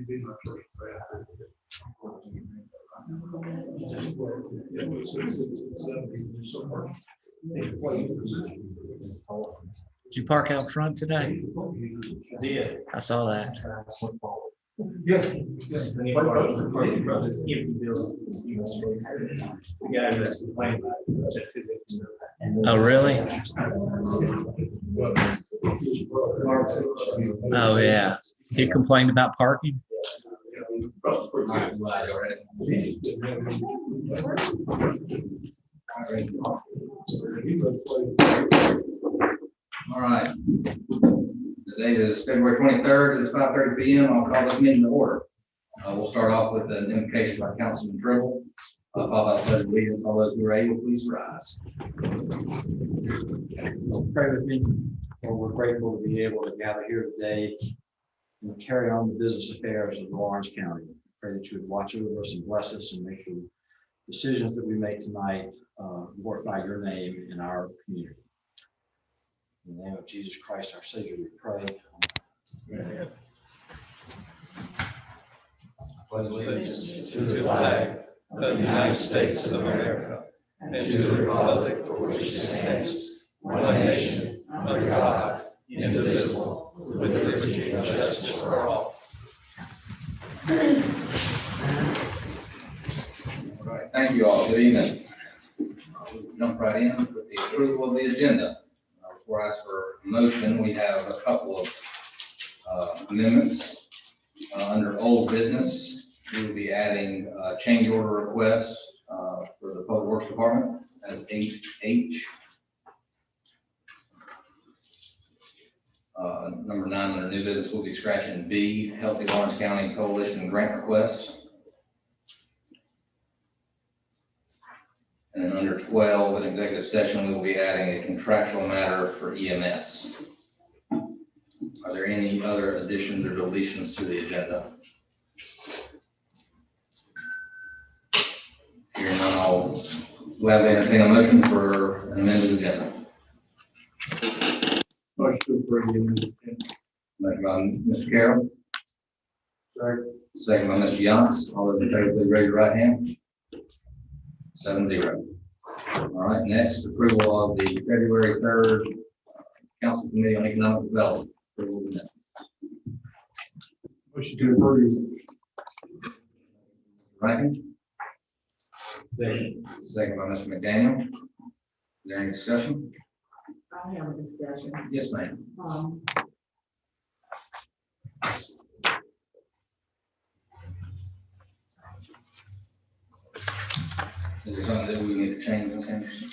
Did you park out front today? Yeah. I saw that. Yeah. Oh, really? Oh, yeah. He complained about parking? All right. Today is February 23rd. It's 5:30 p.m. I'll call this meeting to order. We'll start off with an invocation by Councilman Tribble. Followed by the pledge of allegiance. All those who are able, please rise. Pray with me. Lord, we're grateful to be able to gather here today and carry on the business affairs of Lawrence County. Pray that you would watch over us and bless us and make the decisions that we make tonight glorify your name in our community. In the name of Jesus Christ, our Savior, we pray. Amen. Pledge allegiance to the flag of the United States of America and to the republic for which it stands, one nation, under God, indivisible, with liberty and justice for all. All right, thank you all. Good evening. We'll jump right in with the approval of the agenda. Before I ask for a motion, we have a couple of amendments. Under old business, we will be adding change order requests for the Public Works Department as 8H. Number 9 under new business, we'll be scratching B, Healthy Lawrence County Coalition grant request. And then under 12, with executive session, we will be adding a contractual matter for EMS. Are there any other additions or deletions to the agenda? Hearing none, I'll gladly entertain a motion for an amended agenda. Motion to approve the amendment. Motion by Mr. Carroll. Second by Mr. Yance. All those in favor, please raise your right hand. 7-0. All right, next, approval of the February 3rd Council Committee on Economic Development. Motion to approve. Rankin. Second by Mr. McDaniel. Is there any discussion? I'll have a discussion. Yes, ma'am. Is there something that we need to change, Ms. Anderson?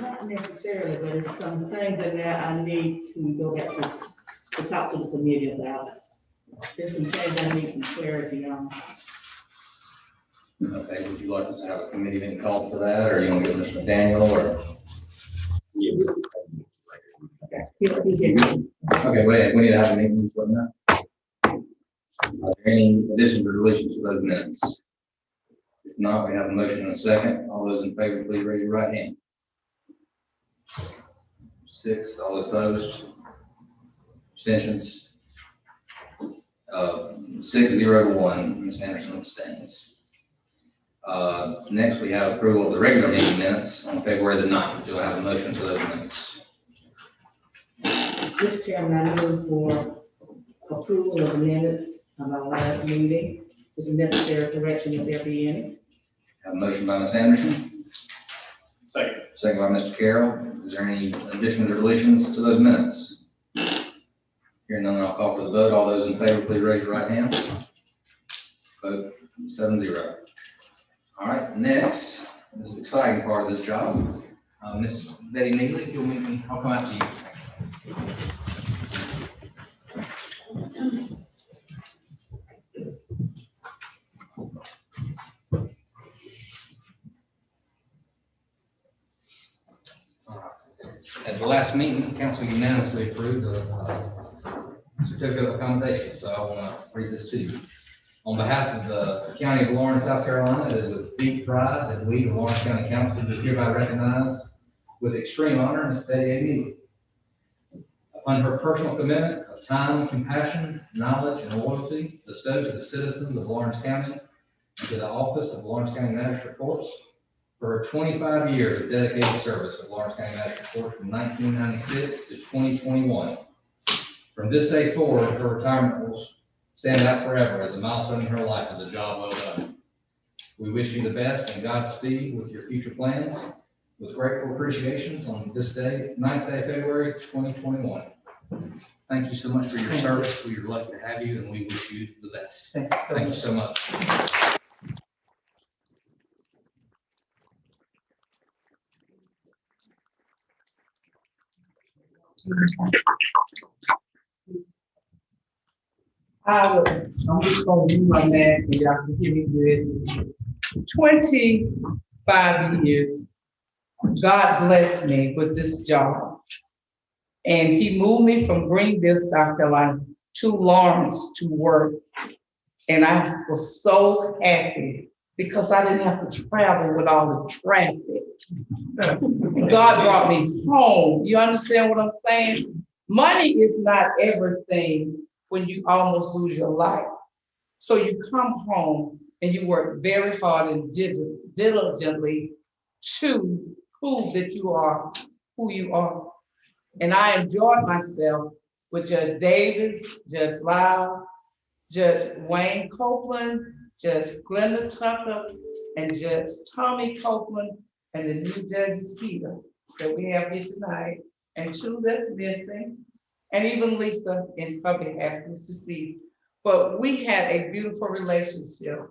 Not necessarily, but it's some things in there I need to go back to talk to the committee about. There's some things I need some clarity on. Okay, would you like us to have a committee meeting called for that, or you want to get Mr. McDaniel, or? Okay, wait, we need to have a meeting for that. Are there any additions or deletions to those minutes? If not, we have a motion and a second. All those in favor, please raise your right hand. 6, all opposed. Abstentions. 6-0-1. Ms. Anderson abstains. Next, we have approval of the regular meeting minutes on February the 9th. Do I have a motion for those minutes? Mr. Chairman, I move for approval of the minutes of our last meeting with the necessary correction if there be any. Have a motion by Ms. Anderson. Second. Second by Mr. Carroll. Is there any additions or deletions to those minutes? Hearing none, I'll call for the vote. All those in favor, please raise your right hand. Vote 7-0. All right, next, this is the exciting part of this job. Miss Betty Neely, if you'll meet me, I'll come out to you. At the last meeting, council unanimously approved a certificate of accommodation, so I want to read this to you. On behalf of the County of Lawrence, South Carolina, it is with deep pride that we, the Lawrence County Council, do hereby recognize with extreme honor Ms. Betty A. Neely. Upon her personal commitment of time, compassion, knowledge, and loyalty bestowed to the citizens of Lawrence County and to the office of Lawrence County Magistrate Courts for her 25 years of dedicated service with Lawrence County Magistrate Court from 1996 to 2021. From this day forward, her retirement will stand out forever as a milestone in her life as a job well done. We wish you the best and Godspeed with your future plans. With grateful appreciations on this day, 9th day of February, 2021. Thank you so much for your service. We are lucky to have you and we wish you the best. Thank you so much. I'm just gonna do my math and y'all can hear me good. 25 years, God blessed me with this job. And he moved me from Greenville, South Carolina to Lawrence to work. And I was so happy because I didn't have to travel with all the traffic. God brought me home. You understand what I'm saying? Money is not everything when you almost lose your life. So you come home and you work very hard and diligently to prove that you are who you are. And I enjoyed myself with Judge Davis, Judge Lyle, Judge Wayne Copeland, Judge Glenda Tucker, and Judge Tommy Copeland, and the new Judge Cedar that we have here tonight, and two that's missing, and even Lisa in public happens to see. But we had a beautiful relationship.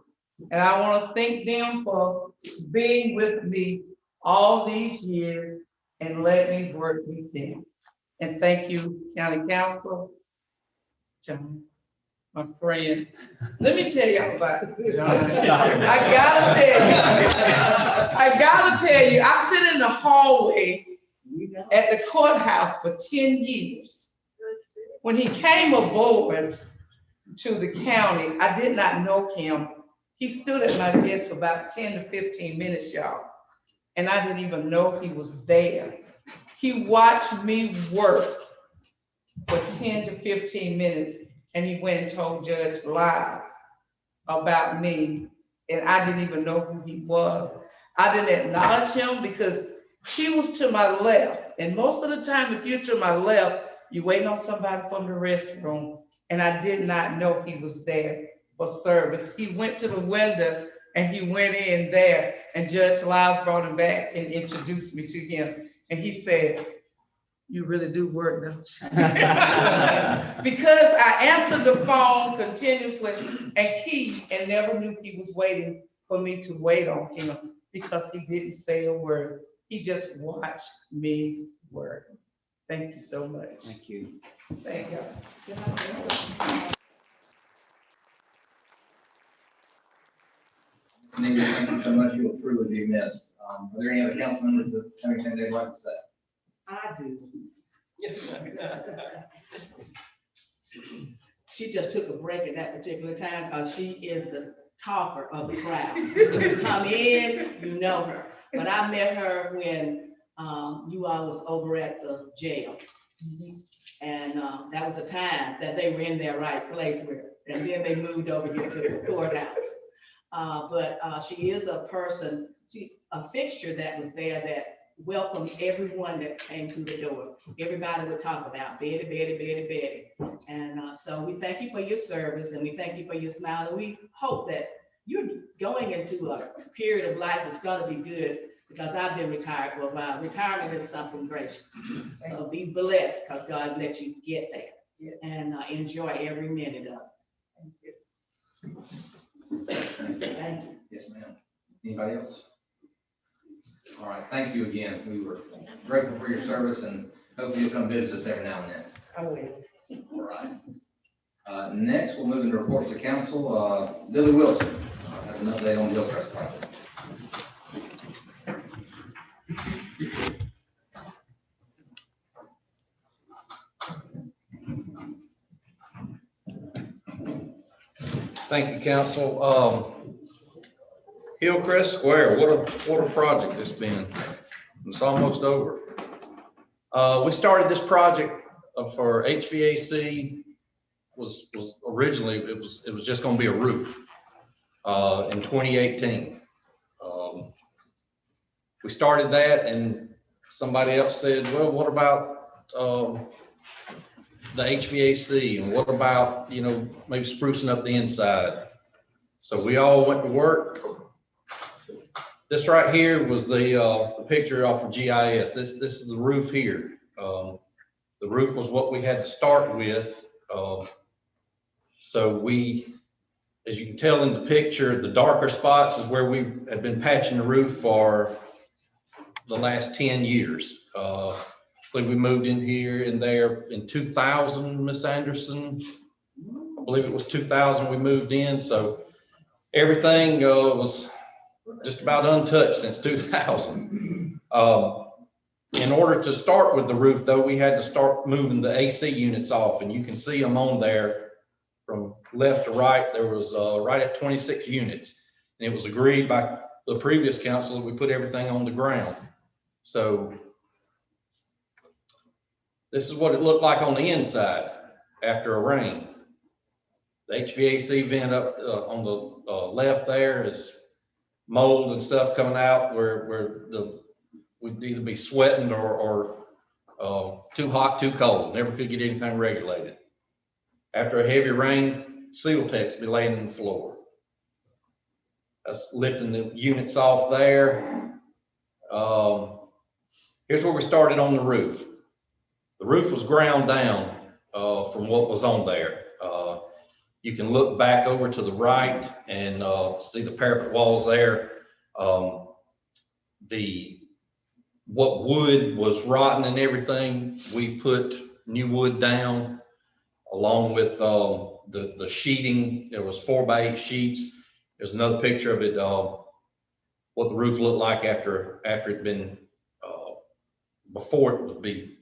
And I want to thank them for being with me all these years and let me work with them. And thank you, County Council, John, my friend. Let me tell y'all about John. I gotta tell you, I sit in the hallway at the courthouse for 10 years. When he came aboard to the county, I did not know him. He stood at my desk for about 10 to 15 minutes, y'all. And I didn't even know he was there. He watched me work for 10 to 15 minutes and he went and told Judge Lyles about me. And I didn't even know who he was. I didn't acknowledge him because he was to my left. And most of the time, if you're to my left, you're waiting on somebody from the restroom. And I did not know he was there for service. He went to the window and he went in there and Judge Lyles brought him back and introduced me to him. And he said, "You really do work, don't you?" Because I answered the phone continuously and never knew he was waiting for me to wait on him because he didn't say a word. He just watched me work. Thank you so much. Thank you. Thank you. Nina, thank you so much. You will truly be missed. Are there any other council members that have anything they'd like to say? I do. Yes. She just took a break at that particular time because she is the talker of the crowd. You come in, you know her. But I met her when you all was over at the jail. And that was a time that they were in their right place and then they moved over here to the courthouse. But she is a person, she's a fixture that was there that welcomed everyone that came through the door. Everybody would talk about Betty, Betty, Betty, Betty. And so we thank you for your service and we thank you for your smile. And we hope that you're going into a period of life that's going to be good because I've been retired for a while. Retirement is something gracious. So be blessed because God let you get there and enjoy every minute of it. Thank you. Thank you. Yes, ma'am. Anybody else? All right, thank you again. We were grateful for your service and hopefully you'll come visit us every now and then. I will. All right. Next, we'll move into reports to council. Billy Wilson has an update on Gilchrist project. Thank you, council. Hillcrest Square, what a project it's been. It's almost over. We started this project for HVAC was originally, it was just gonna be a roof, in 2018. We started that and somebody else said, well, what about, the HVAC and what about, you know, maybe sprucing up the inside? So we all went to work. This right here was the picture off of GIS. This is the roof here. The roof was what we had to start with. So we, as you can tell in the picture, the darker spots is where we have been patching the roof for the last 10 years. I believe we moved in here and there in 2000, Miss Anderson. I believe it was 2000 we moved in. So everything was just about untouched since 2000. In order to start with the roof, though, we had to start moving the AC units off, and you can see them on there from left to right. There was right at 26 units, and it was agreed by the previous council that we put everything on the ground. So this is what it looked like on the inside after a rain. The HVAC vent up on the left there is mold and stuff coming out where we'd either be sweating or too hot, too cold. Never could get anything regulated. After a heavy rain, seal techs be laying on the floor. That's lifting the units off there. Here's where we started on the roof. The roof was ground down from what was on there. You can look back over to the right and see the parapet walls there. What wood was rotten and everything, we put new wood down along with the sheeting. There was 4x8 sheets. There's another picture of it, what the roof looked like after it'd been, before it would be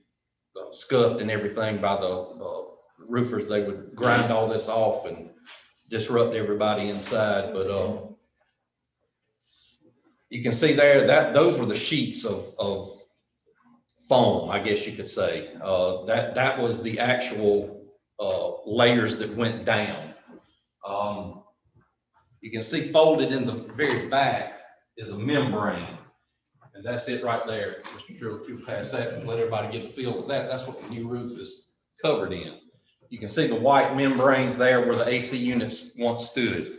scuffed and everything by the roofers. They would grind all this off and disrupt everybody inside. But you can see there that those were the sheets of foam, I guess you could say. That was the actual layers that went down. You can see folded in the very back is a membrane, and that's it right there. Mr. Drew, if you pass that and let everybody get a feel of that, that's what the new roof is covered in. You can see the white membranes there where the AC units once stood.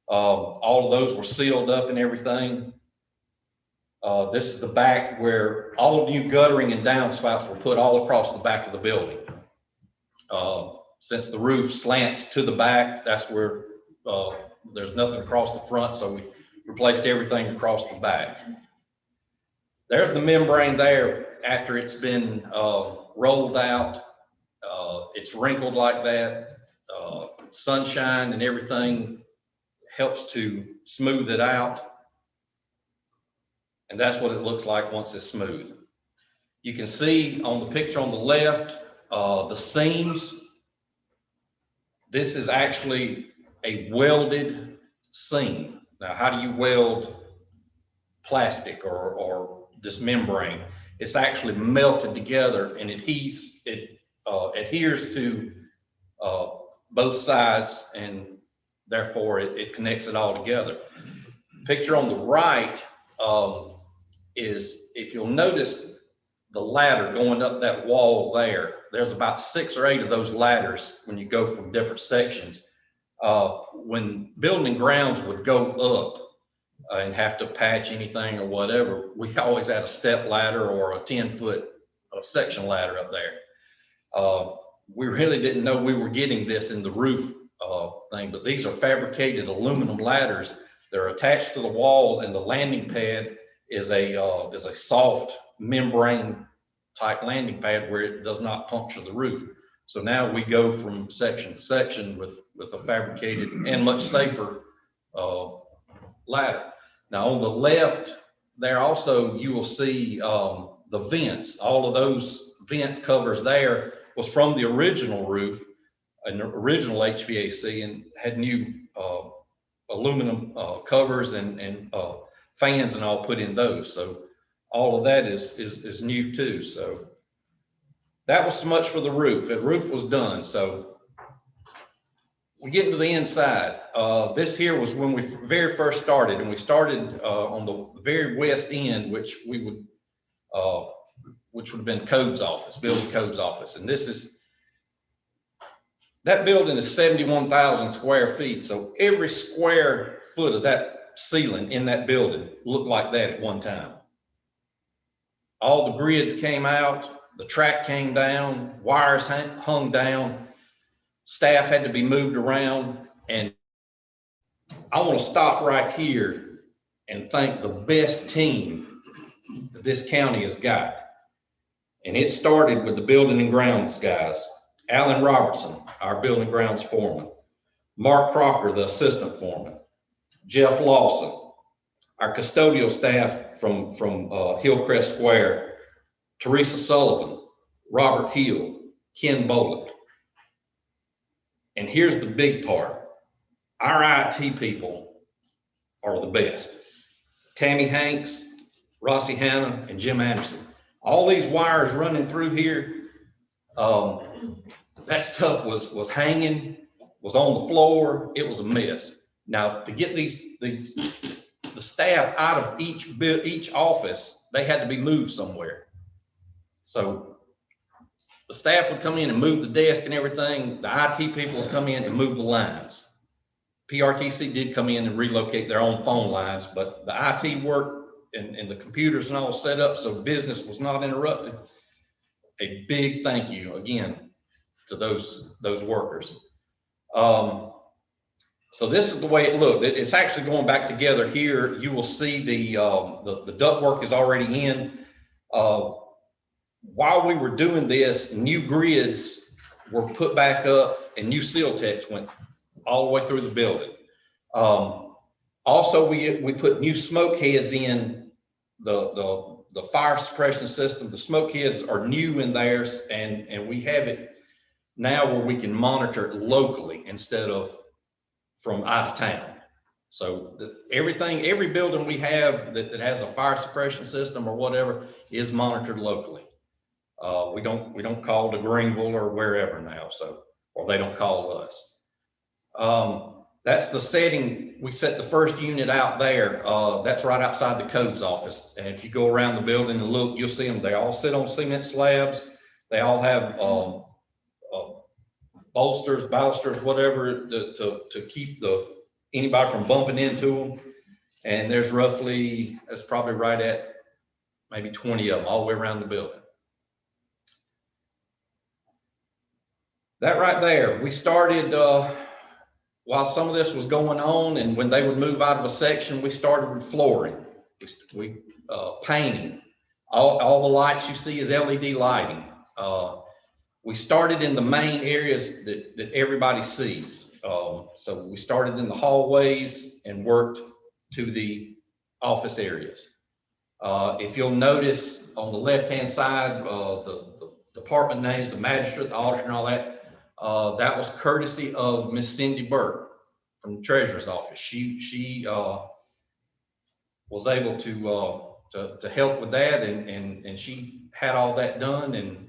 All of those were sealed up and everything. This is the back where all of new guttering and downspouts were put all across the back of the building. Since the roof slants to the back, that's where there's nothing across the front, so we replaced everything across the back. There's the membrane there after it's been rolled out. It's wrinkled like that. Sunshine and everything helps to smooth it out. And that's what it looks like once it's smooth. You can see on the picture on the left, the seams. This is actually a welded seam. Now, how do you weld plastic or this membrane? It's actually melted together and it adheres to both sides, and therefore it connects it all together. Picture on the right is, if you'll notice the ladder going up that wall there, there's about 6 or 8 of those ladders when you go from different sections. When building and grounds would go up and have to patch anything or whatever, we always had a step ladder or a 10-foot section ladder up there. We really didn't know we were getting this in the roof thing, but these are fabricated aluminum ladders. They're attached to the wall, and the landing pad is a soft membrane type landing pad where it does not puncture the roof. So now we go from section to section with a fabricated and much safer ladder. Now on the left there also you will see the vents. All of those vent covers there was from the original roof, an original HVAC, and had new aluminum covers and fans and all put in those. So all of that is new too. So that was so much for the roof. The roof was done, so we get into the inside. This here was when we very first started, and we started on the very west end, which would have been codes office, building codes office. And that building is 71,000 square feet. So every square foot of that ceiling in that building looked like that at one time. All the grids came out, the track came down, wires hung down, staff had to be moved around. And I want to stop right here and thank the best team that this county has got. And it started with the building and grounds guys. Alan Robertson, our building grounds foreman. Mark Crocker, the assistant foreman. Jeff Lawson, our custodial staff from Hillcrest Square. Teresa Sullivan, Robert Hill, Ken Boland. And here's the big part. Our IT people are the best. Tammy Hanks, Rossi Hanna, and Jim Anderson. All these wires running through here, that stuff was hanging, was on the floor. It was a mess. Now, to get the staff out of each office, they had to be moved somewhere. So the staff would come in and move the desk and everything. The IT people would come in and move the lines. PRTC did come in and relocate their own phone lines, but the IT work and the computers and all set up so business was not interrupted. A big thank you again to those workers. So this is the way it looked. It's actually going back together here. You will see the ductwork is already in. While we were doing this, new grids were put back up and new seal techs went all the way through the building. Also, we put new smoke heads in the fire suppression system. The smoke heads are new in theirs, and we have it now where we can monitor it locally instead of from out of town. So every building we have that has a fire suppression system or whatever is monitored locally. We don't call to Greenville or wherever now, or they don't call us. That's the setting. We set the first unit out there. That's right outside the codes office. And if you go around the building and look, you'll see them. They all sit on cement slabs. They all have bolsters, balusters, whatever, to keep anybody from bumping into them. And there's probably right at maybe 20 of them all the way around the building. That right there, we started, while some of this was going on, and when they would move out of a section, we started with flooring, we painting. All the lights you see is LED lighting. We started in the main areas that everybody sees. So we started in the hallways and worked to the office areas. If you'll notice on the left-hand side, the department names, the magistrate, the auditor, and all that, that was courtesy of Miss Cindy Burke from the treasurer's office. She was able to help with that, and she had all that done and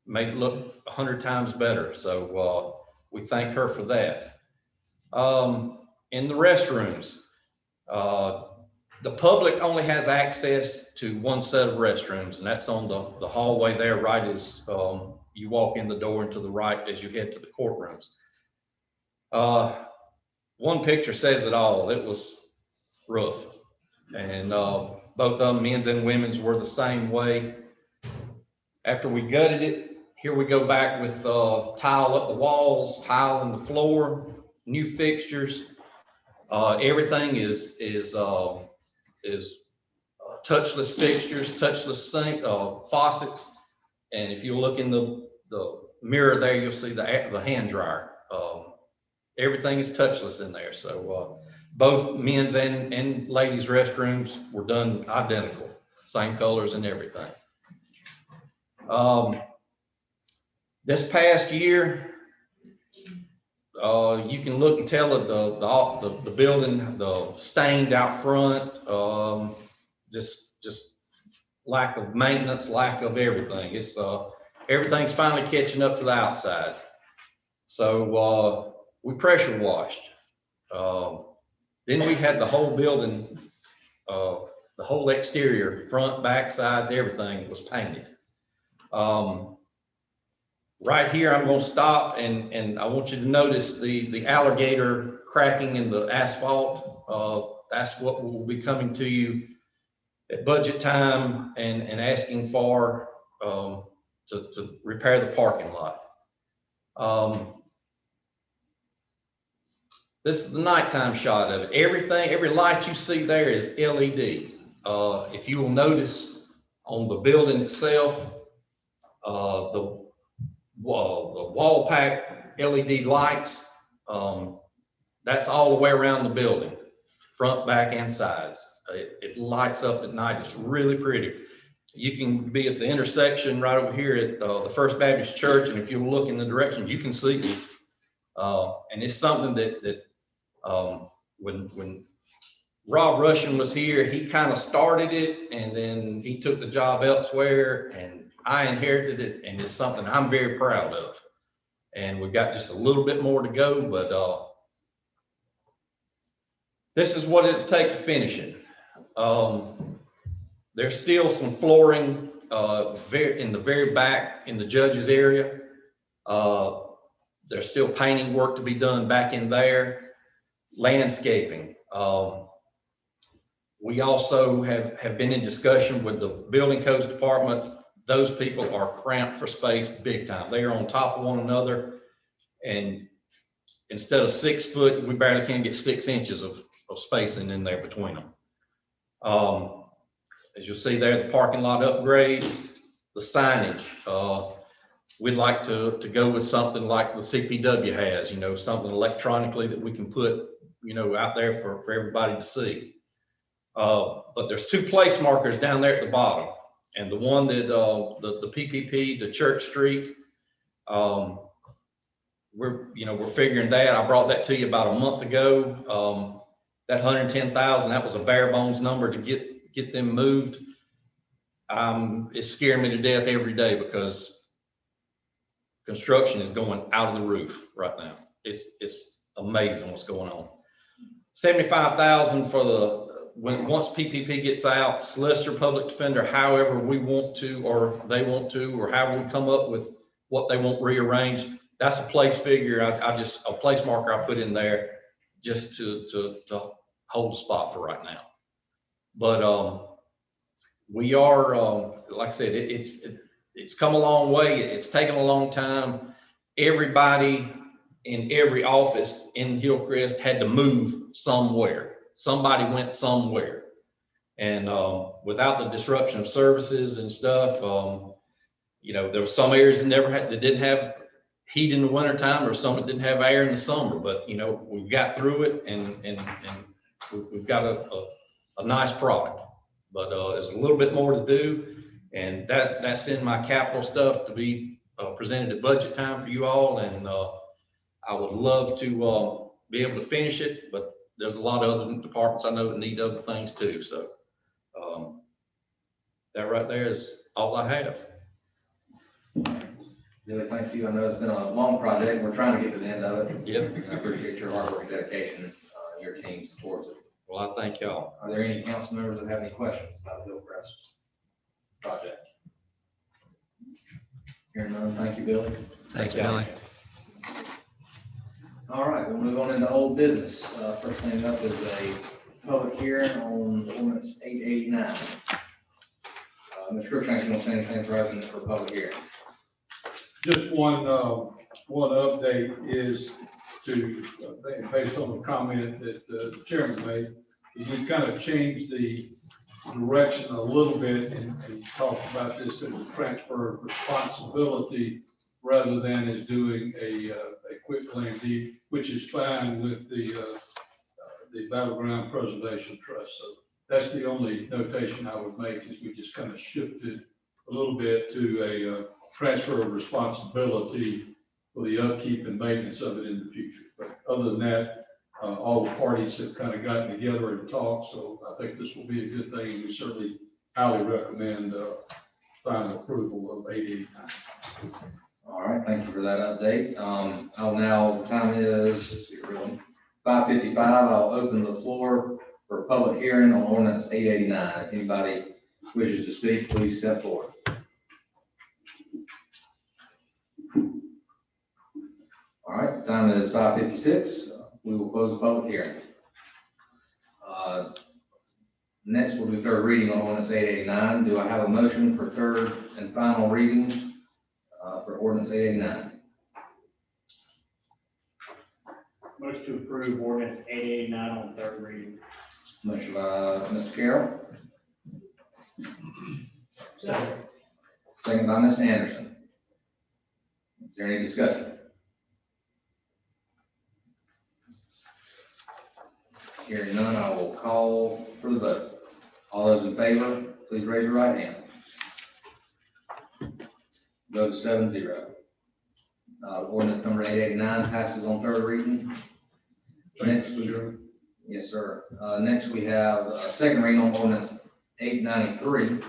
made it look 100 times better. So we thank her for that. In the restrooms, the public only has access to one set of restrooms, and that's on the hallway there, right as you walk in the door and to the right as you head to the courtrooms. One picture says it all. It was rough, and both of them, men's and women's, were the same way. After we gutted it, here we go back with tile up the walls, tile in the floor, new fixtures. Everything is touchless fixtures, touchless sink, faucets. And if you look in the mirror there, you'll see the hand dryer. Everything is touchless in there. So both men's and ladies' restrooms were done identical, same colors and everything. This past year, you can look and tell the building, the stained out front, just lack of maintenance, lack of everything. everything's finally catching up to the outside. So we pressure washed. Then we had the whole building, the whole exterior, front, back, sides, everything was painted. Right here, I'm going to stop and I want you to notice the alligator cracking in the asphalt. That's what will be coming to you at budget time and asking for to repair the parking lot. This is the nighttime shot of it. Everything, every light you see there is LED. If you will notice on the building itself, the wall pack LED lights, that's all the way around the building, front, back, and sides. It lights up at night. It's really pretty. You can be at the intersection right over here at the First Baptist Church, and if you look in the direction, you can see it. And it's something that when Rob Russian was here, he kind of started it, and then he took the job elsewhere, and I inherited it, and it's something I'm very proud of. And we've got just a little bit more to go, but this is what it'll take to finish it. There's still some flooring in the very back in the judge's area. There's still painting work to be done back in there. Landscaping. We also have been in discussion with the building codes department. Those people are cramped for space big time. They are on top of one another, and instead of 6 foot, we barely can get 6 inches of spacing in there between them. As you'll see there, the parking lot upgrade, the signage. We'd like to go with something like the CPW has, you know, something electronically that we can put, you know, out there for everybody to see. But there's 2 place markers down there at the bottom, and the one that the PPP, the Church Street, we're figuring that. I brought that to you about a month ago. That 110,000, that was a bare bones number to get them moved. It's scaring me to death every day because construction is going out of the roof right now. It's amazing what's going on. 75,000 for once PPP gets out, solicitor, public defender, however we want to, or they want to, or however we come up with what they want rearranged. That's a place figure. A place marker I put in there just to hold the spot for right now. But we are, like I said, it's come a long way. It's taken a long time. Everybody in every office in Hillcrest had to move somewhere. Somebody went somewhere. And without the disruption of services and stuff, there were some areas that didn't have heat in the wintertime, or some that didn't have air in the summer. But, we've got through it, and we've got a nice product. But there's a little bit more to do, and that's in my capital stuff to be presented at budget time for you all. And I would love to be able to finish it, but there's a lot of other departments I know that need other things too. So that right there is all I have. Really, thank you. I know it's been a long project. We're trying to get to the end of it. Yep. I appreciate your hard work and dedication, your teams towards it. Well, I thank y'all. Are there any council members that have any questions about the Hillcrest project? Hearing none, thank you, Billy. Thanks, Billy. All right, we'll move on into old business. First thing up is a public hearing on ordinance 889. Mr. Cruikshank, you want to say anything for public hearing? Just one update is based on the comment that the chairman made, is we kind of changed the direction a little bit and talked about this as a transfer of responsibility rather than as doing a quick claim deed, which is fine with the Battleground Preservation Trust. So that's the only notation I would make, is we just kind of shifted a little bit to a transfer of responsibility for the upkeep and maintenance of it in the future. But other than that, all the parties have kind of gotten together and talked, so I think this will be a good thing. We certainly highly recommend final approval of 889. All right, thank you for that update. I'll now, the time is 5:55. I'll open the floor for public hearing on ordinance 889. If anybody wishes to speak, please step forward. All right, the time is 5:56. We will close the public hearing. Next will be third reading on ordinance 889. Do I have a motion for third and final reading for ordinance 889? Motion to approve ordinance 889 on third reading. Motion by Mr. Carroll, Second. second by Ms. Anderson. Is there any discussion? Hearing none, I will call for the vote. All those in favor, please raise your right hand. Vote is 7-0. Ordinance number 889 passes on third reading. Next, yes, sir. Next, we have a second reading on ordinance 893.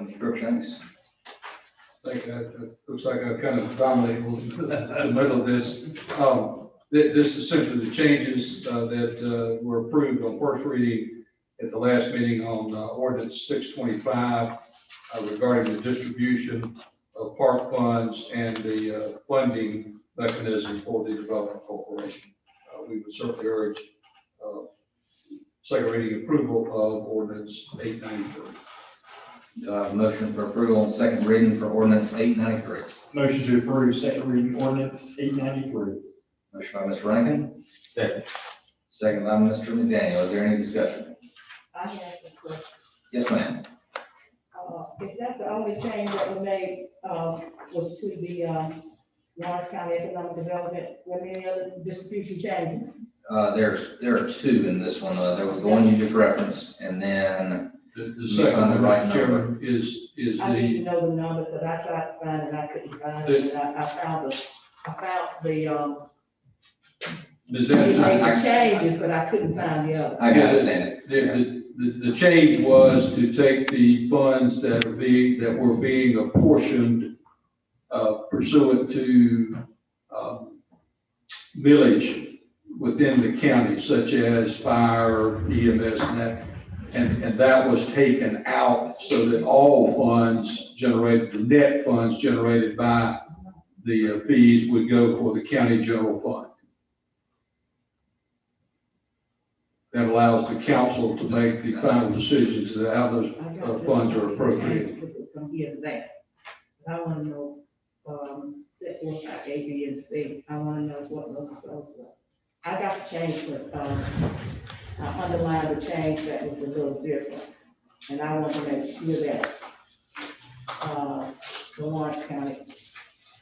Mr. Crookshanks. Think that looks like I kind of dominated the middle of this. This is simply the changes that were approved on first reading at the last meeting on ordinance 625 regarding the distribution of park funds and the funding mechanism for the development corporation. We would certainly urge second reading approval of ordinance 893. Do I have a motion for approval on second reading for ordinance 893? Motion to approve second reading ordinance 893. Motion by Mr. Rankin, Second. second by Mr. McDaniel. Is there any discussion? I have a question. Yes, ma'am. If that's the only change that we made, was to the, Lawrence County Economic Development, were there any other distribution changes? There are two in this one. There was the one you just referenced, and then The second found the one, right Mr. Chairman, is I need the, to know the numbers, but I tried to find it, I couldn't find it, and I found the, Ms. we Anderson, made the changes, but I couldn't find the other. I got it. the change was to take the funds that were being apportioned pursuant to millage within the county, such as fire, EMS, and that was taken out so that all funds generated, the net funds generated by the fees would go for the county general fund. That allows the council to make the final decisions as to how those funds are appropriated. From here to there. I wanna know, set forth by A, B, and C. I wanna know what those. I got the change, but, I underlined the change that was a little different. And I want to make sure that, the Lawrence County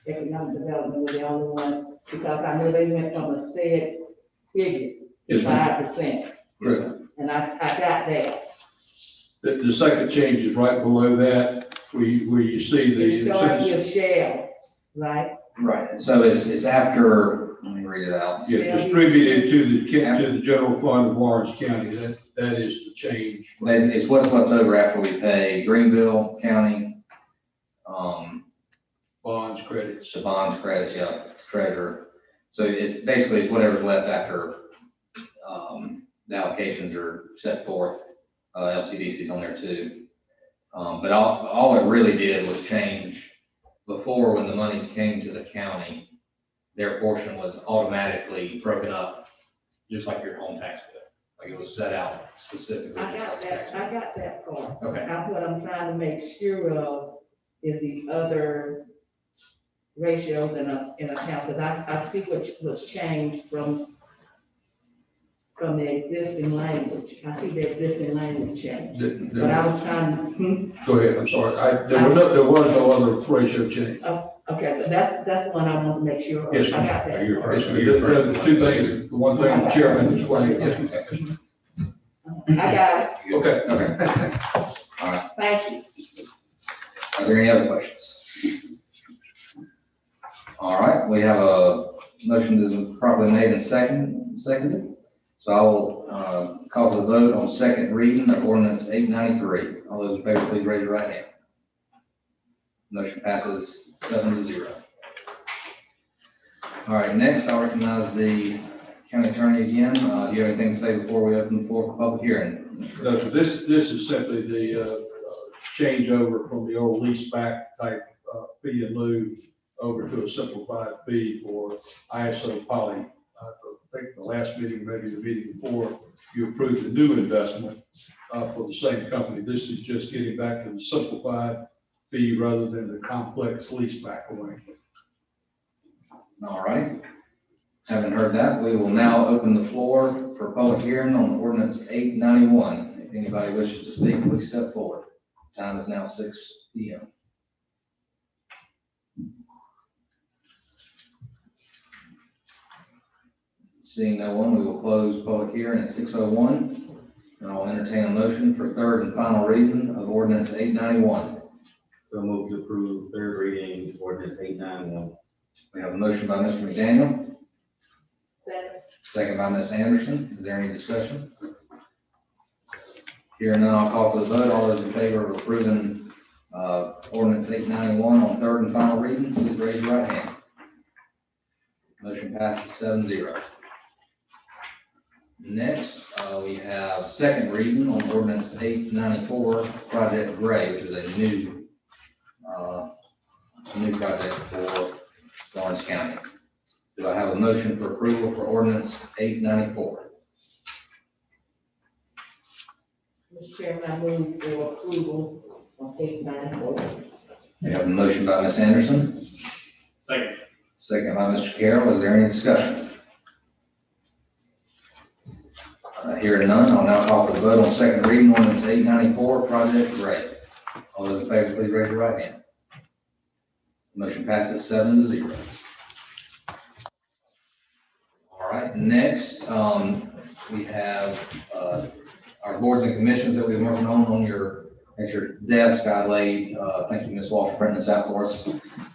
Economic Development was the only one, because I know they went from a said figure to Yes, ma'am. 5%. Correct. And I got that. The second change is right below that, where you see It the starts sentence. with shall, right? Right, so it's after, let me read it out. Yeah, distributed to the general fund of Lawrence County. That is the change. It's what's left over after we pay Greenville County, Bonds, credits. the bonds credits, yeah, treasurer. So it's basically it's whatever's left after, the allocations are set forth, LCDC's on there too. But all it really did was change before, when the monies came to the county, their portion was automatically broken up, just like your home tax bill. Like it was set out specifically. I just got like the that, tax bill. I got that part. Okay. Now, what I'm trying to make sure of is the other ratios in account, because I see what was changed from the existing language. I see the existing language change. But I was trying, Go ahead, I'm sorry. There was no other ratio change. okay, but that's the one I want to make sure of. Yes, I got that. The two things, the one thing the chairman explained. Yes. I got it. Okay. Okay. All right. Thank you. Are there any other questions? All right, we have a motion that is properly made and seconded. So I will call for the vote on second reading of ordinance 893. All those in favor, please raise your right hand. Motion passes 7-0. All right, next I'll recognize the county attorney again. Do you have anything to say before we open the floor for public hearing? No, so this is simply the changeover from the old lease back type fee in lieu over to a simplified fee for ISO poly. I think the last meeting, maybe the meeting before, you approved a new investment for the same company. This is just getting back to the simplified fee rather than the complex lease back arrangement. All right. Having heard that, we will now open the floor for public hearing on ordinance 891. If anybody wishes to speak, please step forward. Time is now 6 p.m. Seeing no one, we will close public hearing at 6:01. And I'll entertain a motion for third and final reading of ordinance 891. So move to approve third reading ordinance 891. We have a motion by Mr. McDaniel, Second. second by Ms. Anderson. Is there any discussion? Hearing none, I'll call for the vote. All those in favor of approving ordinance 891 on third and final reading, please raise your right hand. Motion passes 7-0. Next, we have second reading on ordinance 894, Project Gray, which is a new project for Lawrence County. Do I have a motion for approval for ordinance 894? Mr. Chairman, I move for approval of 894. We have a motion by Ms. Anderson, Second. second by Mr. Carroll. Is there any discussion? Hearing none, I'll now call for the vote on second reading ordinance 894, Project Gray. All those in favor, please raise your right hand. Motion passes 7-0. All right, next, we have our boards and commissions that we've been working on at your desk. I laid, thank you, Ms. Walsh, for printing this out for us.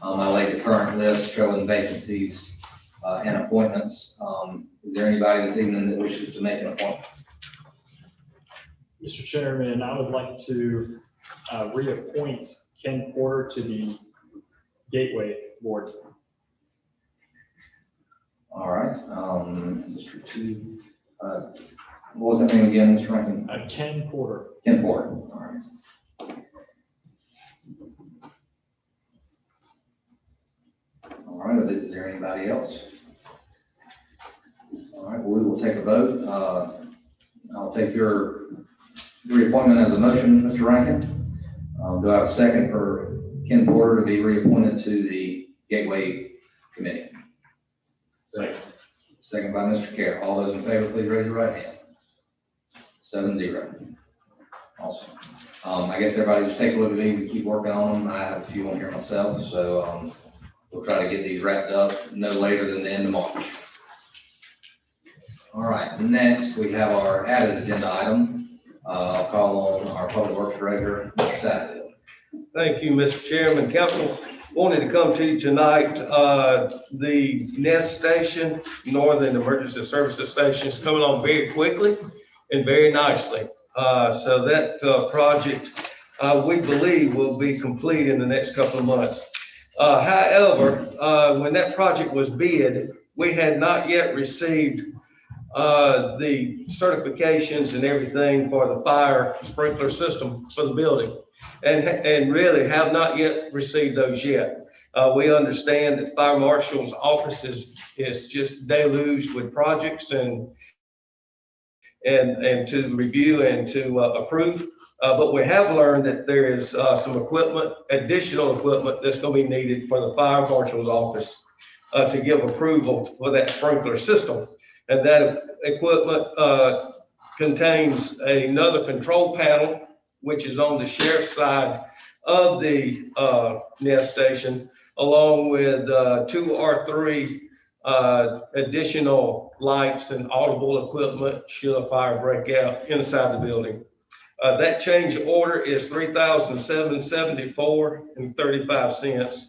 I laid the current list showing vacancies and appointments. Is there anybody this evening that wishes to make an appointment? Mr. Chairman, I would like to reappoint Ken Porter to the Gateway Board. All right, District 2, what was that name again, Mr. Rankin? Ken Porter. Ken Porter, all right. All right, is there anybody else? All right, we will take a vote. I'll take your reappointment as a motion, Mr. Rankin. Do I have a second for Ken Porter to be reappointed to the Gateway Committee? Second. Second by Mr. Carroll. All those in favor, please raise your right hand. 7-0. Awesome. I guess everybody just take a look at these and keep working on them. I have a few on here myself, so we'll try to get these wrapped up no later than the end of March. All right, next we have our added agenda item. I'll call on our Public Works Director, Mr. Satterfield. Thank you, Mr. Chairman. Council, wanted to come to you tonight. The NEST station, Northern Emergency Services Station, is coming on very quickly and very nicely. So that project, we believe, will be complete in the next couple of months. However, when that project was bid, we had not yet received the certifications and everything for the fire sprinkler system for the building, and really have not yet received those yet. We understand that Fire Marshal's office is just deluged with projects and to review and to approve. But we have learned that there is some equipment, additional equipment that's going to be needed for the Fire Marshal's office to give approval for that sprinkler system. And that equipment contains another control panel, which is on the sheriff's side of the NEST station, along with two or three additional lights and audible equipment should a fire break out inside the building. That change order is $3,774.35,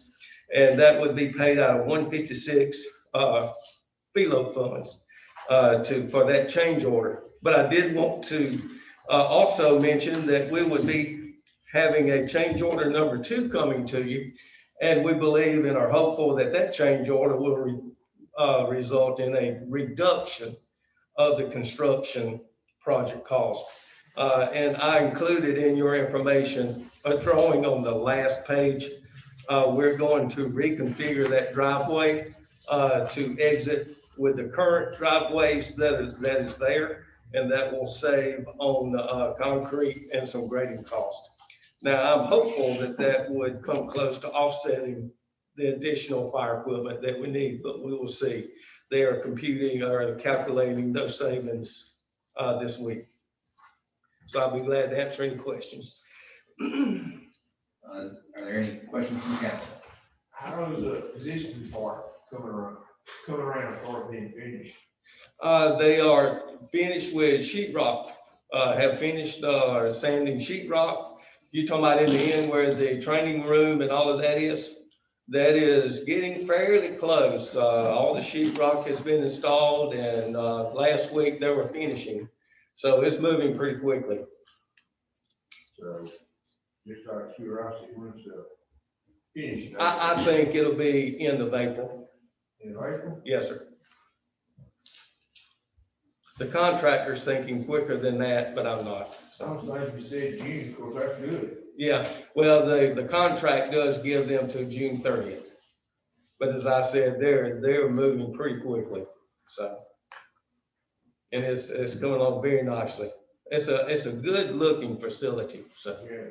and that would be paid out of 156 FELO funds for that change order. But I did want to also mention that we would be having a change order number 2 coming to you. And we believe and are hopeful that that change order will result in a reduction of the construction project cost. And I included in your information a drawing on the last page. We're going to reconfigure that driveway to exit with the current driveways that is there, and that will save on concrete and some grading cost. Now, I'm hopeful that that would come close to offsetting the additional fire equipment that we need, but we will see. They are computing or calculating those savings this week. So I'll be glad to answer any questions. Are there any questions from the council? How is the existing part coming around or being finished? They are finished with sheetrock, have finished sanding sheetrock. You're talking about in the end where the training room and all of that is? That is getting fairly close. All the sheetrock has been installed, and last week they were finishing. So it's moving pretty quickly. So just out of curiosity, when's the finish? I think it'll be end of April. In April? Yes, sir. The contractor's thinking quicker than that, but I'm not. Sounds like you said June, of course, that's good. Yeah, well, the contract does give them to June 30th. But as I said, they're moving pretty quickly, so. And it's going on very nicely. It's a good looking facility, so. Yeah.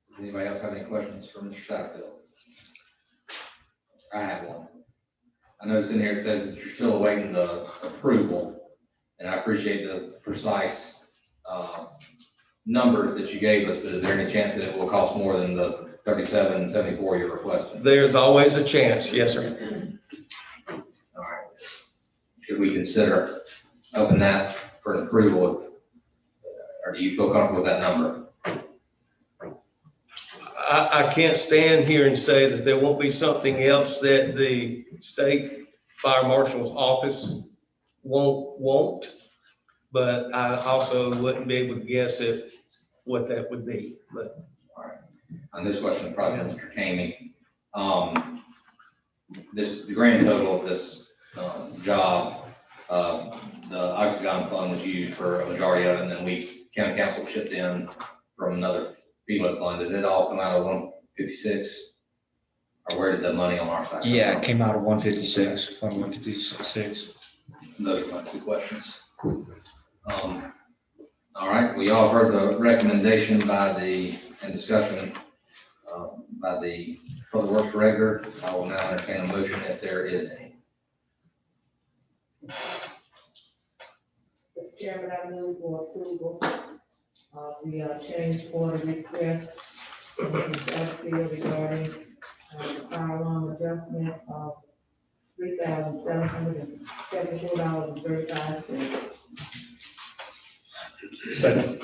Does anybody else have any questions for Mr. Satterfield? I have one. I noticed in here it says that you're still awaiting the approval, and I appreciate the precise numbers that you gave us, but is there any chance that it will cost more than the $37.74 you're requesting? There's always a chance, yes, sir. All right. Should we consider open that for an approval, or do you feel comfortable with that number? I can't stand here and say that there won't be something else that the state fire marshal's office won't, but I also wouldn't be able to guess at what that would be, but. All right. And this question is probably Mr. Kamey. The grand total of this job, the Octagon fund was used for a majority of it, and then county council chipped in from another FEMA fund. Did it all come out of 156? Or where did the money on our side come Yeah, from? it came out of 156, Fund 156. Those are my two questions. All right, we all heard the recommendation and discussion by the Public Works Director. I will now entertain a motion if there is any. Mr. Chairman, I move for approval of the change order request from Mr. Satterfield regarding the fire alarm adjustment of $3,774.35. Second.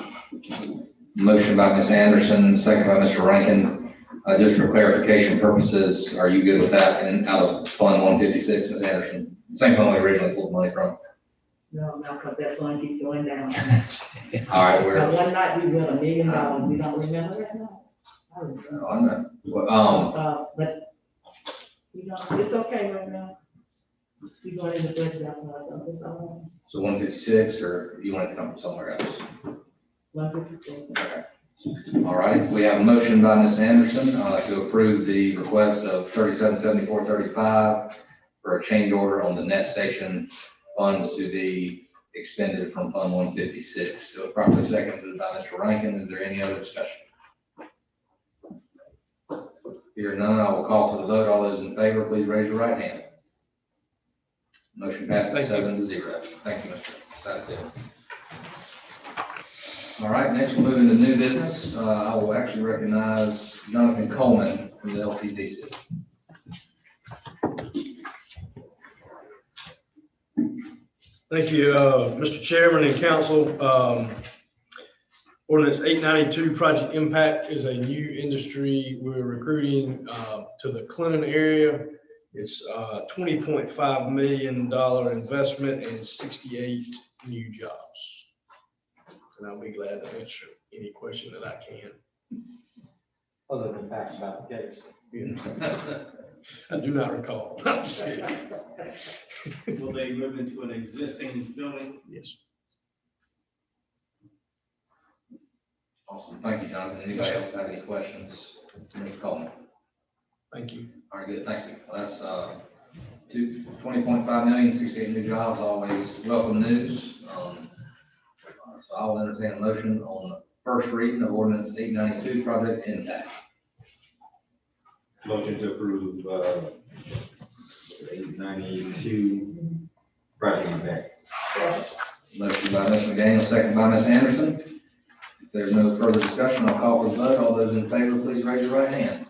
Motion by Ms. Anderson, second by Mr. Rankin. Just for clarification purposes, are you good with that and out of Fund 156, Ms. Anderson? Same fund we originally pulled money from. No, because that fund keeps going down. All right, we're. Now, one night we won $1 million. We don't remember that now. I remember. No, I'm not. Well, But, it's okay right now. We going in the budget after something, so. So 156, or you want it to come from somewhere else? 156. Okay. All right, we have a motion by Ms. Anderson to approve the request of $37.74.35 for a change order on the Nest Station funds to be expended from Fund 156. So properly seconded by Mr. Rankin. Is there any other discussion? Here none, I will call for the vote. All those in favor, please raise your right hand. Motion passes 7-0. Thank you, Mr. Satterfield. All right, next we'll move into new business. I will actually recognize Jonathan Coleman from the LCDC. Thank you, Mr. Chairman and Council. Ordinance 892 Project Impact is a new industry we're recruiting to the Clinton area. It's a $20.5 million investment and 68 new jobs. and I'll be glad to answer any question that I can. Other than facts about the case. I do not recall. I'm just kidding. Will they move into an existing building? Yes. Awesome, thank you, Jonathan. Anybody else have any questions? Call me. Thank you. All right, good, thank you. Well, that's, 20.5 million, 68 new jobs, always welcome news. So I will entertain a motion on the first reading of ordinance 892, project impact. Motion to approve, 892 project impact. Motion by Ms. McDaniel, second by Ms. Anderson. If there's no further discussion, I'll call for the vote. All those in favor, please raise your right hand.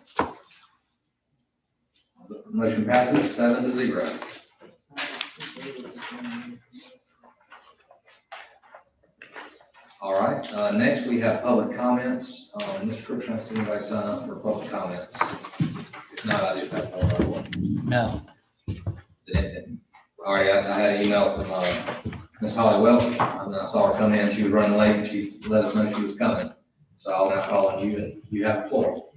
Motion passes 7-0. All right, next we have public comments. Mr. Cruikshank, does anybody sign up for public comments? If not, I do have one other one. No. All right, I had an email from Ms. Holly Welch, and I saw her come in. She was running late, and she let us know she was coming. So I'll now call on you, and you have the floor.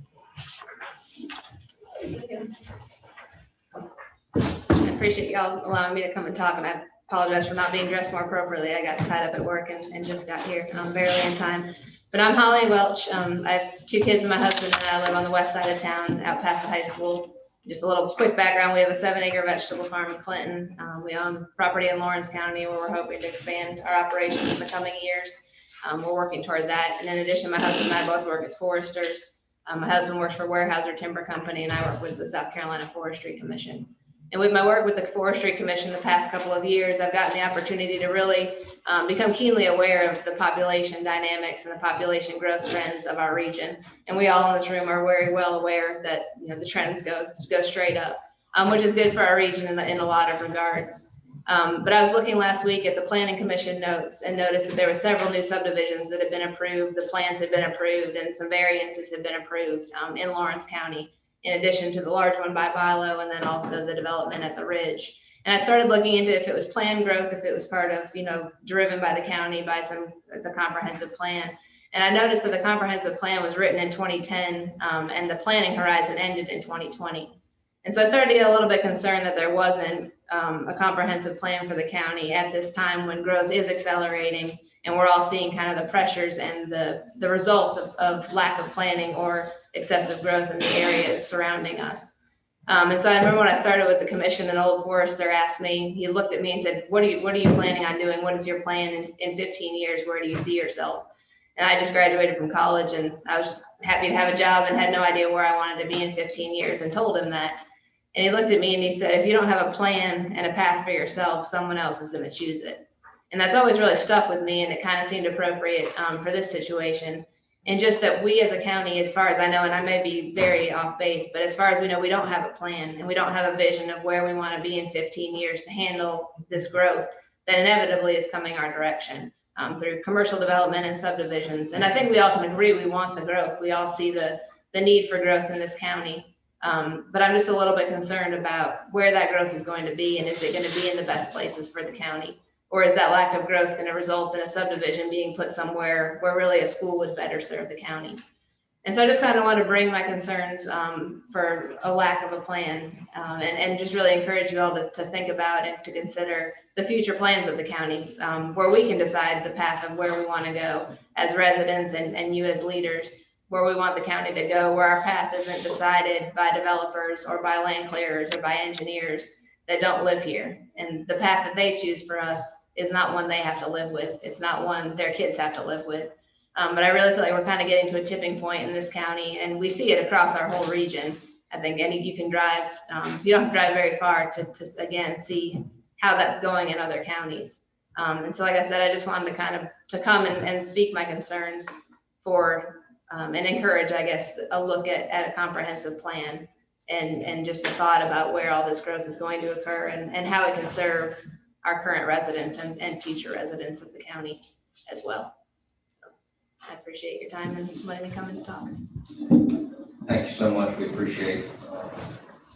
I appreciate y'all allowing me to come and talk, and I apologize for not being dressed more appropriately. I got tied up at work and just got here barely in time. But I'm Holly Welch. I have 2 kids and my husband, and I live on the west side of town, out past the high school. Just a little quick background, we have a 7-acre vegetable farm in Clinton. We own property in Lawrence County where we're hoping to expand our operations in the coming years. We're working toward that. And in addition, my husband and I both work as foresters. My husband works for Weyerhaeuser Timber Company, and I work with the South Carolina Forestry Commission. And with my work with the Forestry Commission the past couple of years, I've gotten the opportunity to really become keenly aware of the population dynamics and the population growth trends of our region. And we all in this room are very well aware that the trends go straight up, which is good for our region in a lot of regards. But I was looking last week at the Planning Commission notes and noticed that there were several new subdivisions that had been approved, the plans had been approved, and some variances had been approved in Lawrence County, in addition to the large one by Bilo, and then also the development at the Ridge. And I started looking into if it was planned growth, if it was part of, driven by the county, by the comprehensive plan. And I noticed that the comprehensive plan was written in 2010, and the planning horizon ended in 2020. And so I started to get a little bit concerned that there wasn't a comprehensive plan for the county at this time when growth is accelerating, and we're all seeing kind of the pressures and the results of lack of planning or excessive growth in the areas surrounding us. And so I remember when I started with the commission, an old forester asked me, he looked at me and said, what are you planning on doing? What is your plan in 15 years? Where do you see yourself? And I just graduated from college, and I was just happy to have a job and had no idea where I wanted to be in 15 years, and told him that. And he looked at me and he said, if you don't have a plan and a path for yourself, someone else is going to choose it. And that's always really stuck with me, and it kind of seemed appropriate for this situation. And just that we as a county, as far as I know, and I may be very off base, but as far as we know, we don't have a plan, and we don't have a vision of where we want to be in 15 years to handle this growth that inevitably is coming our direction through commercial development and subdivisions. And I think we all can agree we want the growth. We all see the need for growth in this county. But I'm just a little bit concerned about where that growth is going to be, and is it going to be in the best places for the county? Or is that lack of growth going to result in a subdivision being put somewhere where really a school would better serve the county? And so I just kind of want to bring my concerns for a lack of a plan, and just really encourage you all to think about and to consider the future plans of the county, where we can decide the path of where we want to go as residents and you as leaders, where we want the county to go, where our path isn't decided by developers or by land clearers or by engineers that don't live here. And the path that they choose for us is not one they have to live with. It's not one their kids have to live with. But I really feel like we're kind of getting to a tipping point in this county, and we see it across our whole region. I think you can drive, you don't have to drive very far to again, see how that's going in other counties. And so, like I said, I just wanted to come and speak my concerns for, and encourage, I guess, a look at a comprehensive plan and just a thought about where all this growth is going to occur and how it can serve our current residents and future residents of the county as well. So I appreciate your time and letting me come and talk. Thank you so much. We appreciate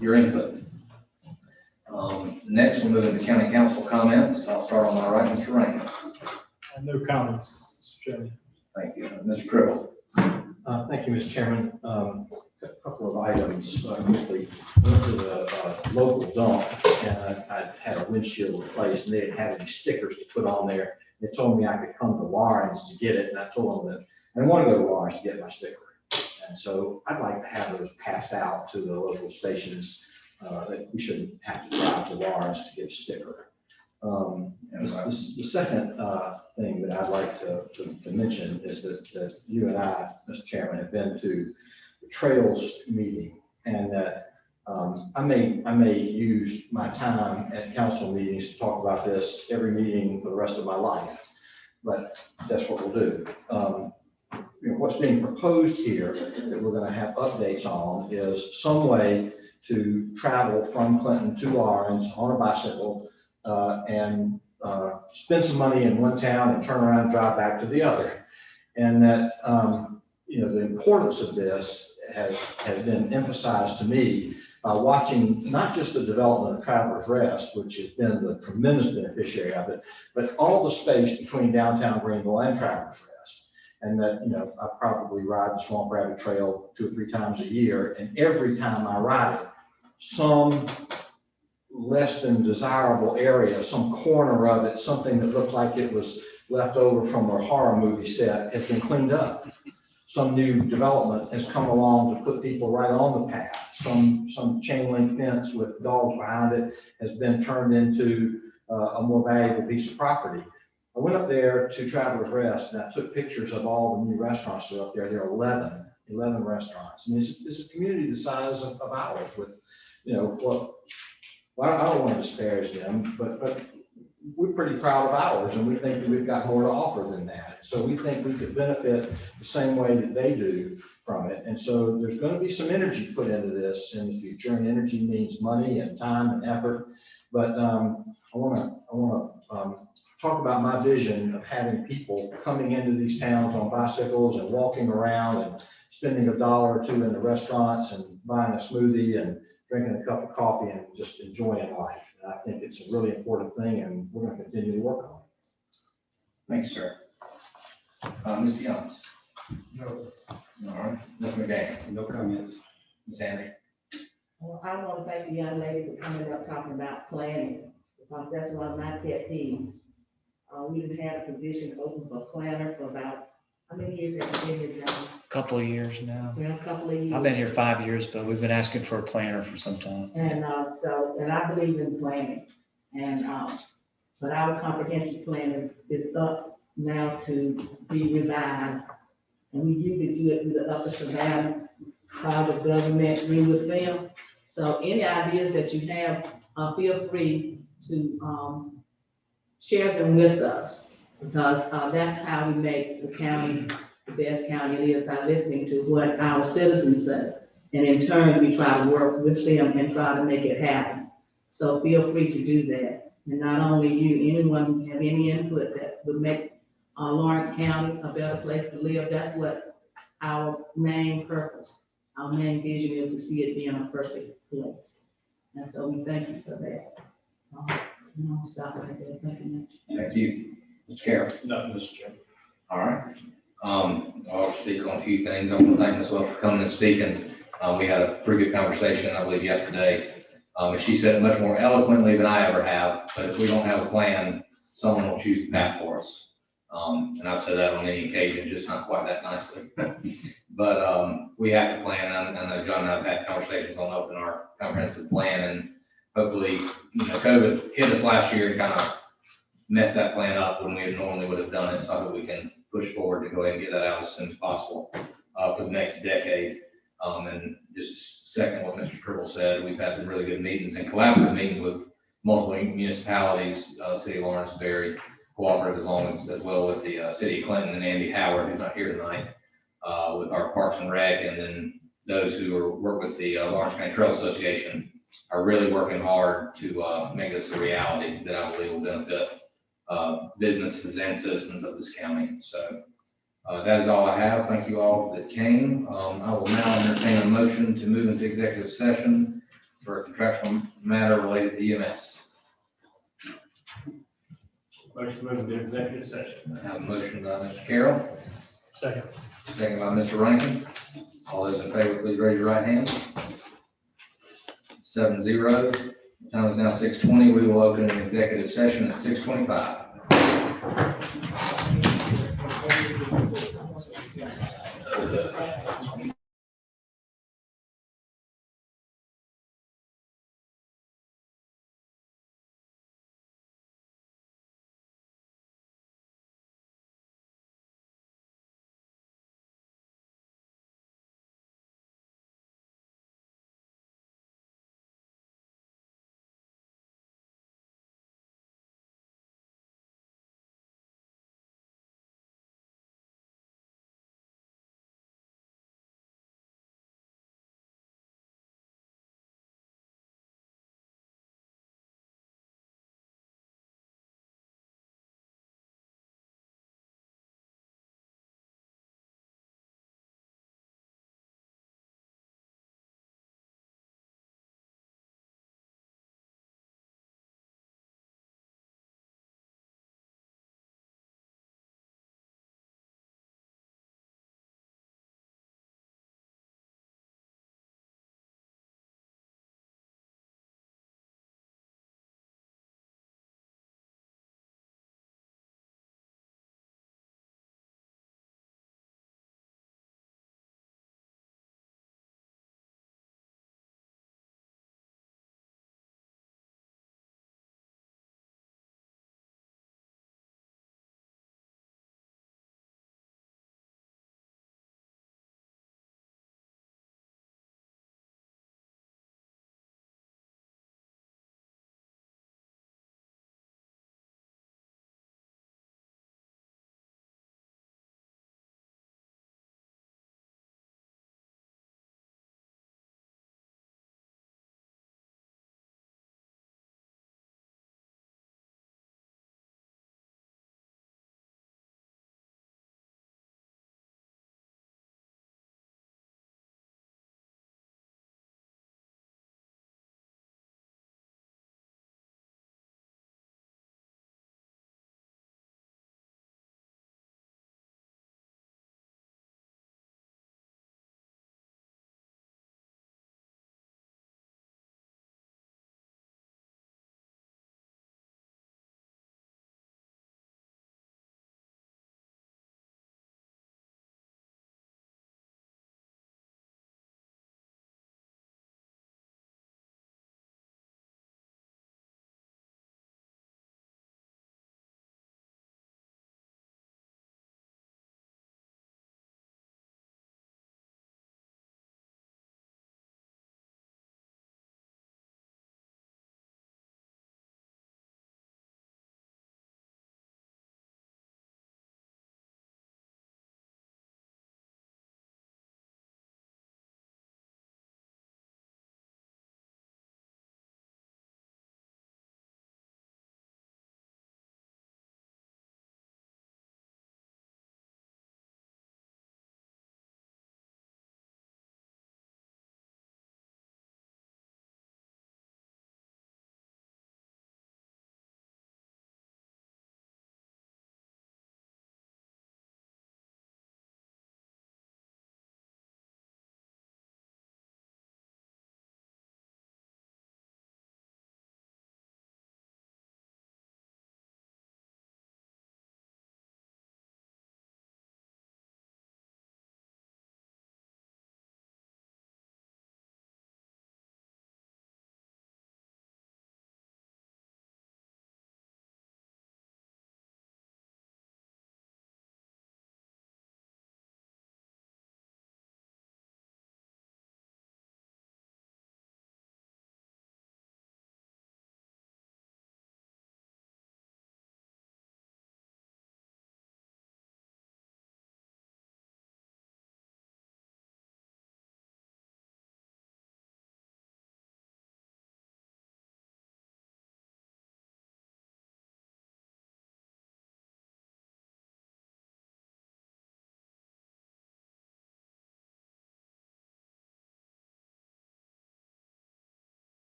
your input. Next, we'll move into county council comments. I'll start on my right, Mr. Raymond. No comments, Mr. Chairman. Thank you. Mr. Cribble. Thank you, Mr. Chairman. A couple of items quickly. Went to the local dump and I had a windshield replaced and they didn't have any stickers to put on there. They told me I could come to Lawrence to get it and I told them that I didn't want to go to Lawrence to get my sticker. And so I'd like to have those passed out to the local stations, that we shouldn't have to drive to Lawrence to get a sticker. The second thing that I'd like to mention is that you and I, Mr. Chairman, have been to the Trails meeting, and that I may use my time at council meetings to talk about this every meeting for the rest of my life, but that's what we'll do. What's being proposed here that we're going to have updates on is some way to travel from Clinton to Lawrence on a bicycle and spend some money in one town and turn around and drive back to the other. And that, the importance of this has been emphasized to me by watching not just the development of Travelers Rest, which has been the tremendous beneficiary of it, but all the space between downtown Greenville and Travelers Rest. And that, I probably ride the Swamp Rabbit Trail 2 or 3 times a year, and every time I ride it, some less than desirable area, some corner of it, something that looked like it was left over from a horror movie set, has been cleaned up. Some new development has come along to put people right on the path. Some chain link fence with dogs behind it has been turned into a more valuable piece of property. I went up there to Travelers Rest and I took pictures of all the new restaurants that are up there. There are 11 restaurants. I mean, it's a community the size of ours with, well, I don't want to disparage them, but we're pretty proud of ours and we think that we've got more to offer than that. So we think we could benefit the same way that they do from it. And so there's going to be some energy put into this in the future, and energy means money and time and effort. But I want to talk about my vision of having people coming into these towns on bicycles and walking around and spending $1 or $2 in the restaurants and buying a smoothie and drinking a cup of coffee and just enjoying life. And I think it's a really important thing, and we're going to continue to work on it. Thank you, sir. Mr. Youngs. No. All right. Mr. McGann. No comments. Ms. Andy. Well, I want to thank the young lady for coming up talking about planning, because that's one of my pet peeves. We didn't have a position open for planner for about, how many years have you been here, John? Couple of years now. Well, a couple of years. I've been here 5 years, but we've been asking for a planner for some time. And and I believe in planning. And but our comprehensive plan is up now to be revised. And we usually do it through the Upper Savannah private government, agree with them. So any ideas that you have, feel free to share them with us, because that's how we make the county the best county it is, by listening to what our citizens say. And in turn, we try to work with them and try to make it happen. So feel free to do that. And not only you, anyone who have any input that would make Lawrence County a better place to live, that's what our main purpose, our main vision is, to see it being a perfect place. And so we thank you for that. I'll stop right there. Thank you much. Thank you. Mr. Carroll. Nothing, Mr. Chairman. All right. I'll speak on a few things. I want to thank Ms. Welch for coming and speaking. We had a pretty good conversation, I believe, yesterday. And she said it much more eloquently than I ever have, but if we don't have a plan, someone will choose the path for us. And I've said that on any occasion, just not quite that nicely. But we have to plan. I know John and I have had conversations on opening our comprehensive plan, and hopefully, COVID hit us last year and kind of messed that plan up when we normally would have done it. So I hope we can push forward to go ahead and get that out as soon as possible for the next decade. And just second what Mr. Tribble said, we've had some really good meetings and collaborative meetings with multiple municipalities. City of Lawrence is very cooperative, as well with the City of Clinton and Andy Howard, who's not here tonight, with our Parks and Rec, and then those who work with the Lawrence County Trail Association are really working hard to make this a reality that I believe will benefit businesses and citizens of this county. So that is all I have. Thank you all that came. I will now entertain a motion to move into executive session for a contractual matter related to EMS. Motion to move into executive session. I have a motion by Mr. Carroll, Second. second by Mr. Rankin. All those in favor, please raise your right hand. 7-0. Time is now 6:20. We will open an executive session at 6:25.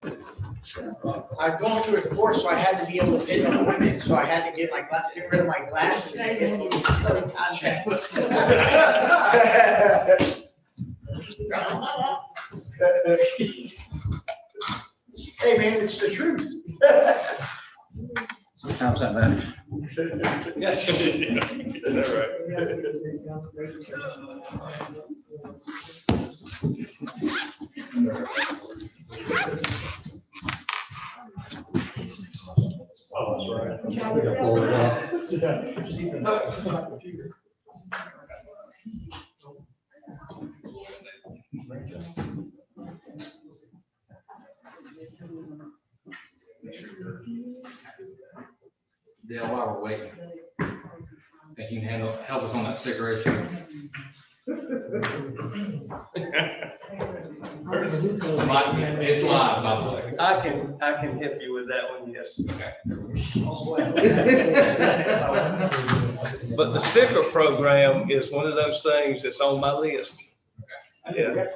I'm going through a course, so I had to be able to pick up women, so I had to get get rid of my glasses and get those contacts. Hey, man, it's the truth. Sometimes that matters. Yes. That's right. Oh, that's right. Dale, while we're waiting, if you can help us on that sticker issue. It's live, by the way. I can help you with that one, yes. Okay. But the sticker program is one of those things that's on my list. Yeah.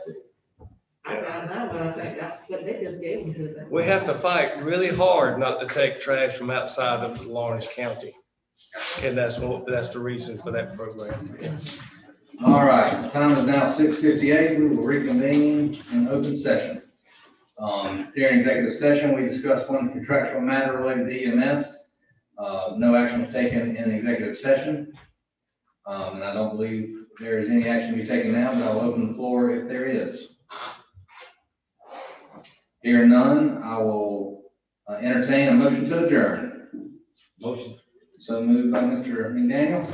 I got mine, but I think that's what they just gave me. We have to fight really hard not to take trash from outside of Lawrence County. And that's the reason for that program. All right, time is now 6:58. We will reconvene in open session. During executive session, we discussed one contractual matter related to EMS. No action was taken in executive session. And I don't believe there is any action to be taken now, but I'll open the floor if there is. Hearing none, I will entertain a motion to adjourn. Motion. So moved by Mr. McDaniel.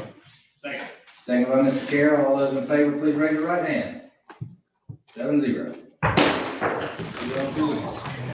Second. Second by Mr. Carroll. All those in favor, please raise your right hand. 7-0. See you in 2 weeks.